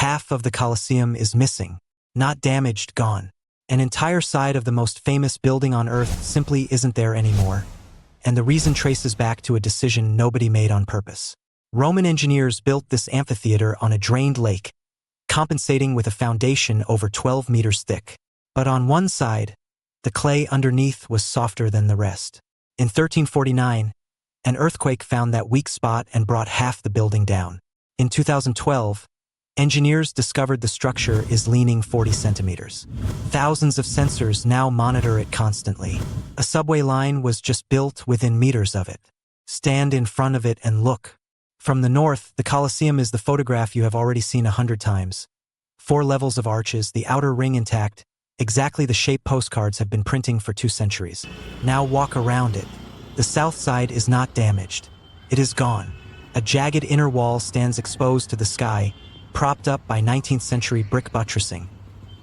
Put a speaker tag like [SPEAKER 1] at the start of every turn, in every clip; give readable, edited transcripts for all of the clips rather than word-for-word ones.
[SPEAKER 1] Half of the Colosseum is missing. Not damaged, gone. An entire side of the most famous building on Earth simply isn't there anymore. And the reason traces back to a decision nobody made on purpose. Roman engineers built this amphitheater on a drained lake, compensating with a foundation over 12 meters thick. But on one side, the clay underneath was softer than the rest. In 1349, an earthquake found that weak spot and brought half the building down. In 2012, engineers discovered the structure is leaning 40 centimeters. Thousands of sensors now monitor it constantly. A subway line was just built within meters of it. Stand in front of it and look. From the north, the Colosseum is the photograph you have already seen 100 times. 4 levels of arches, the outer ring intact, exactly the shape postcards have been printing for 2 centuries. Now walk around it. The south side is not damaged. It is gone. A jagged inner wall stands exposed to the sky, propped up by 19th century brick buttressing.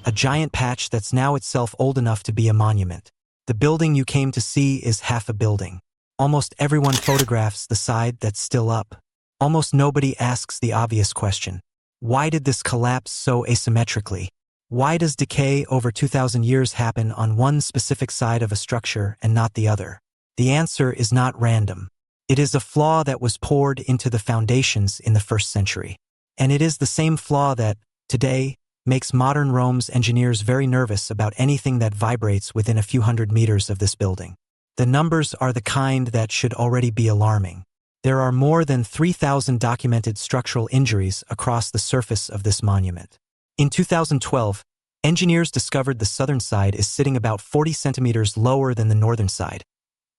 [SPEAKER 1] A giant patch that's now itself old enough to be a monument. The building you came to see is half a building. Almost everyone photographs the side that's still up. Almost nobody asks the obvious question. Why did this collapse so asymmetrically? Why does decay over 2,000 years happen on one specific side of a structure and not the other? The answer is not random. It is a flaw that was poured into the foundations in the 1st century. And it is the same flaw that, today, makes modern Rome's engineers very nervous about anything that vibrates within a few hundred meters of this building. The numbers are the kind that should already be alarming. There are more than 3,000 documented structural injuries across the surface of this monument. In 2012, engineers discovered the southern side is sitting about 40 centimeters lower than the northern side,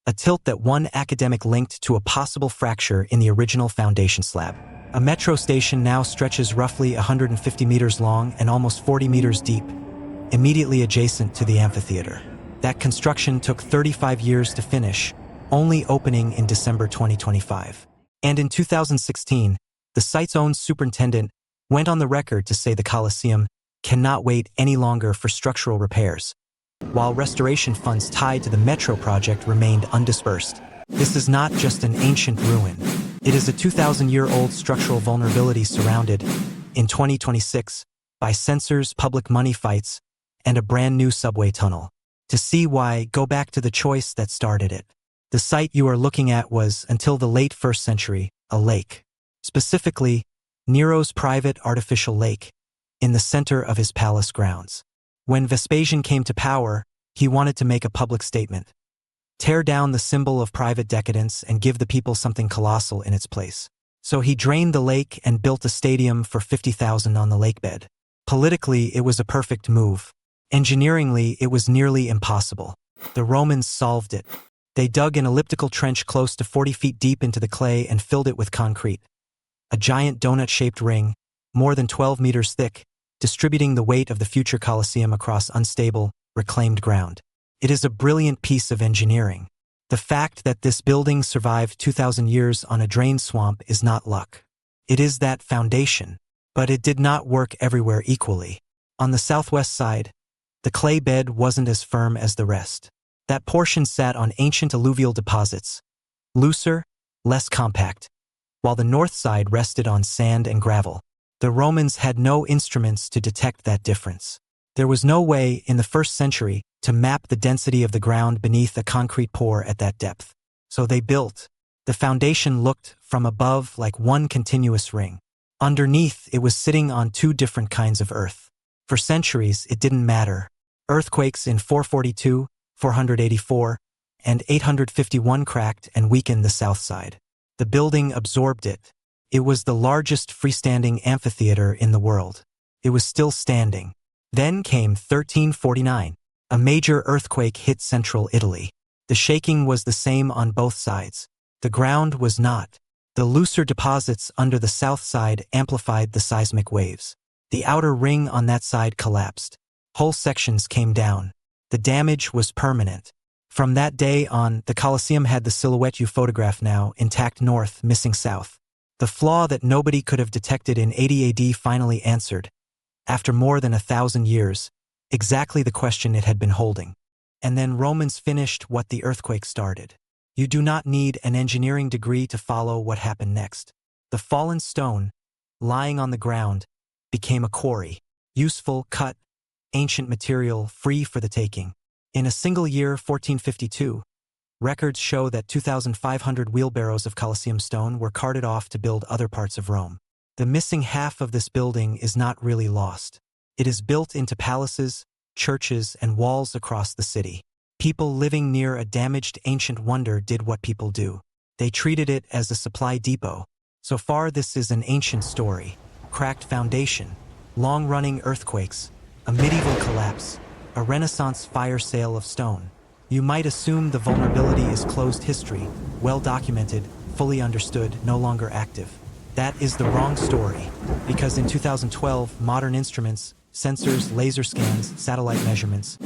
[SPEAKER 1] a tilt that one academic linked to a possible fracture in the original foundation slab. A metro station now stretches roughly 150 meters long and almost 40 meters deep, immediately adjacent to the amphitheater. That construction took 35 years to finish, only opening in December 2025. And in 2016, the site's own superintendent went on the record to say the Colosseum cannot wait any longer for structural repairs, while restoration funds tied to the metro project remained undispersed. This is not just an ancient ruin. It is a 2,000-year-old structural vulnerability surrounded, in 2026, by sensors, public money fights, and a brand new subway tunnel. To see why, go back to the choice that started it. The site you are looking at was, until the late 1st century, a lake. Specifically, Nero's private artificial lake, in the center of his palace grounds. When Vespasian came to power, he wanted to make a public statement. Tear down the symbol of private decadence and give the people something colossal in its place. So he drained the lake and built a stadium for 50,000 on the lakebed. Politically, it was a perfect move. Engineeringly, it was nearly impossible. The Romans solved it. They dug an elliptical trench close to 40 feet deep into the clay and filled it with concrete. A giant donut-shaped ring, more than 12 meters thick, distributing the weight of the future Colosseum across unstable, reclaimed ground. It is a brilliant piece of engineering. The fact that this building survived 2,000 years on a drained swamp is not luck. It is that foundation. But it did not work everywhere equally. On the southwest side, the clay bed wasn't as firm as the rest. That portion sat on ancient alluvial deposits, looser, less compact, while the north side rested on sand and gravel. The Romans had no instruments to detect that difference. There was no way, in the 1st century, to map the density of the ground beneath a concrete pour at that depth. So they built. The foundation looked, from above, like one continuous ring. Underneath, it was sitting on 2 different kinds of earth. For centuries, it didn't matter. Earthquakes in 442, 484, and 851 cracked and weakened the south side. The building absorbed it. It was the largest freestanding amphitheater in the world. It was still standing. Then came 1349. A major earthquake hit central Italy. The shaking was the same on both sides. The ground was not. The looser deposits under the south side amplified the seismic waves. The outer ring on that side collapsed. Whole sections came down. The damage was permanent. From that day on, the Colosseum had the silhouette you photograph now, intact north, missing south. The flaw that nobody could have detected in 80 AD finally answered, after more than 1,000 years, exactly the question it had been holding. And then Romans finished what the earthquake started. You do not need an engineering degree to follow what happened next. The fallen stone, lying on the ground, became a quarry. Useful, cut, ancient material free for the taking. In a single year, 1452, records show that 2,500 wheelbarrows of Colosseum stone were carted off to build other parts of Rome. The missing half of this building is not really lost. It is built into palaces, churches, and walls across the city. People living near a damaged ancient wonder did what people do. They treated it as a supply depot. So far, this is an ancient story. Cracked foundation, long-running earthquakes, a medieval collapse, a Renaissance fire sale of stone. You might assume the vulnerability is closed history, well documented, fully understood, no longer active. That is the wrong story, because in 2012, modern instruments, sensors, laser scans, satellite measurements,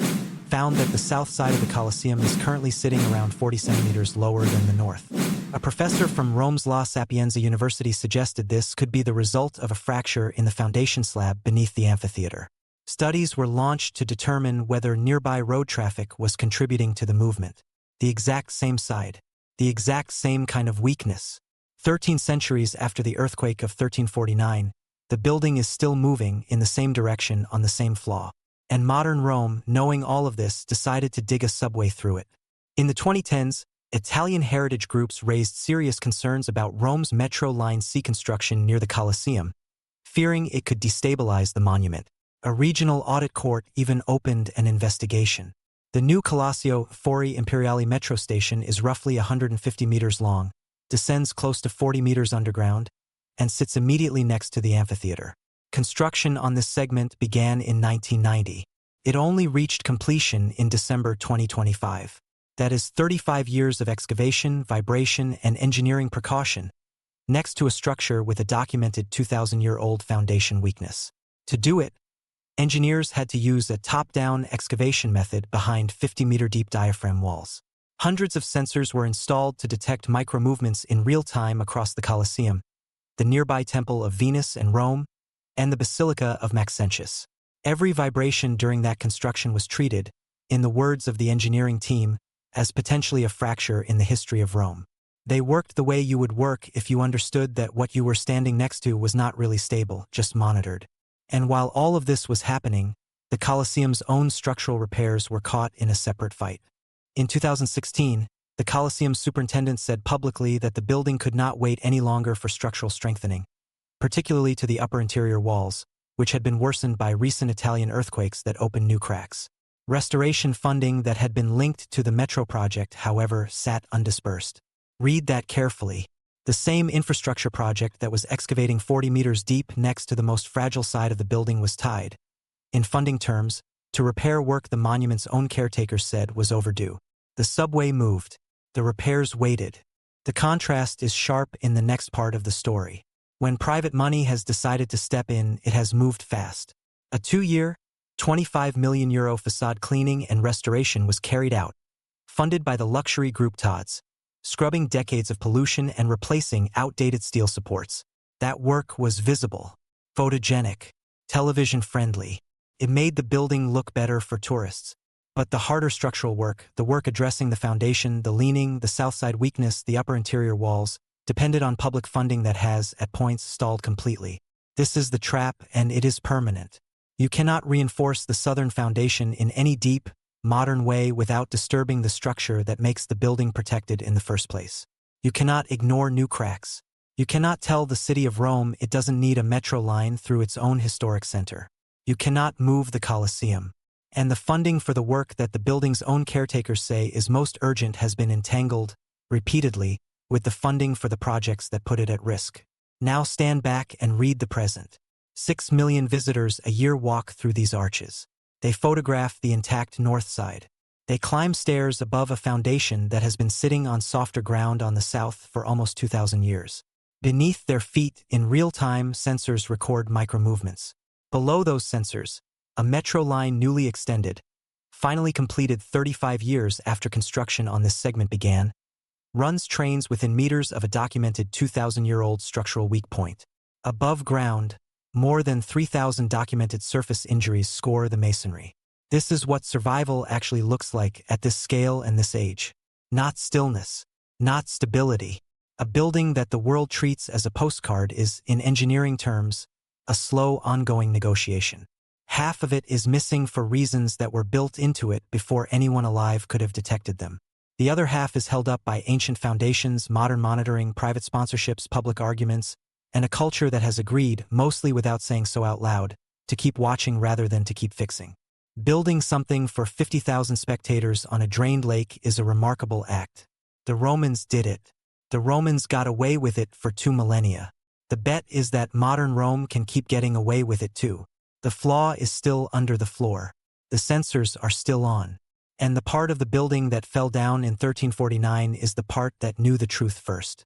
[SPEAKER 1] found that the south side of the Colosseum is currently sitting around 40 centimeters lower than the north. A professor from Rome's La Sapienza University suggested this could be the result of a fracture in the foundation slab beneath the amphitheater. Studies were launched to determine whether nearby road traffic was contributing to the movement. The exact same side. The exact same kind of weakness. 13 centuries after the earthquake of 1349, the building is still moving in the same direction on the same flaw. And modern Rome, knowing all of this, decided to dig a subway through it. In the 2010s, Italian heritage groups raised serious concerns about Rome's Metro Line C construction near the Colosseum, fearing it could destabilize the monument. A regional audit court even opened an investigation. The new Colosseum Fori Imperiali metro station is roughly 150 meters long, descends close to 40 meters underground, and sits immediately next to the amphitheater. Construction on this segment began in 1990. It only reached completion in December 2025. That is 35 years of excavation, vibration, and engineering precaution, next to a structure with a documented 2,000-year-old foundation weakness. To do it, engineers had to use a top-down excavation method behind 50-meter-deep diaphragm walls. Hundreds of sensors were installed to detect micro-movements in real time across the Colosseum, the nearby Temple of Venus and Rome, and the Basilica of Maxentius. Every vibration during that construction was treated, in the words of the engineering team, as potentially a fracture in the history of Rome. They worked the way you would work if you understood that what you were standing next to was not really stable, just monitored. And while all of this was happening, the Colosseum's own structural repairs were caught in a separate fight. In 2016, the Colosseum superintendent said publicly that the building could not wait any longer for structural strengthening, particularly to the upper interior walls, which had been worsened by recent Italian earthquakes that opened new cracks. Restoration funding that had been linked to the metro project, however, sat undispersed. Read that carefully. The same infrastructure project that was excavating 40 meters deep next to the most fragile side of the building was tied, in funding terms, to repair work the monument's own caretakers said was overdue. The subway moved. The repairs waited. The contrast is sharp in the next part of the story. When private money has decided to step in, it has moved fast. A 2-year, €25 million facade cleaning and restoration was carried out, funded by the luxury group Tod's, scrubbing decades of pollution and replacing outdated steel supports. That work was visible, photogenic, television-friendly. It made the building look better for tourists. But the harder structural work, the work addressing the foundation, the leaning, the south side weakness, the upper interior walls, depended on public funding that has, at points, stalled completely. This is the trap, and it is permanent. You cannot reinforce the southern foundation in any deep, modern way without disturbing the structure that makes the building protected in the first place. You cannot ignore new cracks. You cannot tell the city of Rome it doesn't need a metro line through its own historic center. You cannot move the Colosseum. And the funding for the work that the building's own caretakers say is most urgent has been entangled, repeatedly, with the funding for the projects that put it at risk. Now stand back and read the present. 6 million visitors a year walk through these arches. They photograph the intact north side. They climb stairs above a foundation that has been sitting on softer ground on the south for almost 2,000 years. Beneath their feet, in real time, sensors record micro-movements. Below those sensors, a metro line newly extended, finally completed 35 years after construction on this segment began, runs trains within meters of a documented 2,000-year-old structural weak point. Above ground, more than 3,000 documented surface injuries score the masonry. This is what survival actually looks like at this scale and this age. Not stillness, not stability. A building that the world treats as a postcard is, in engineering terms, a slow, ongoing negotiation. Half of it is missing for reasons that were built into it before anyone alive could have detected them. The other half is held up by ancient foundations, modern monitoring, private sponsorships, public arguments, and a culture that has agreed, mostly without saying so out loud, to keep watching rather than to keep fixing. Building something for 50,000 spectators on a drained lake is a remarkable act. The Romans did it. The Romans got away with it for 2 millennia. The bet is that modern Rome can keep getting away with it too. The flaw is still under the floor. The sensors are still on. And the part of the building that fell down in 1349 is the part that knew the truth first.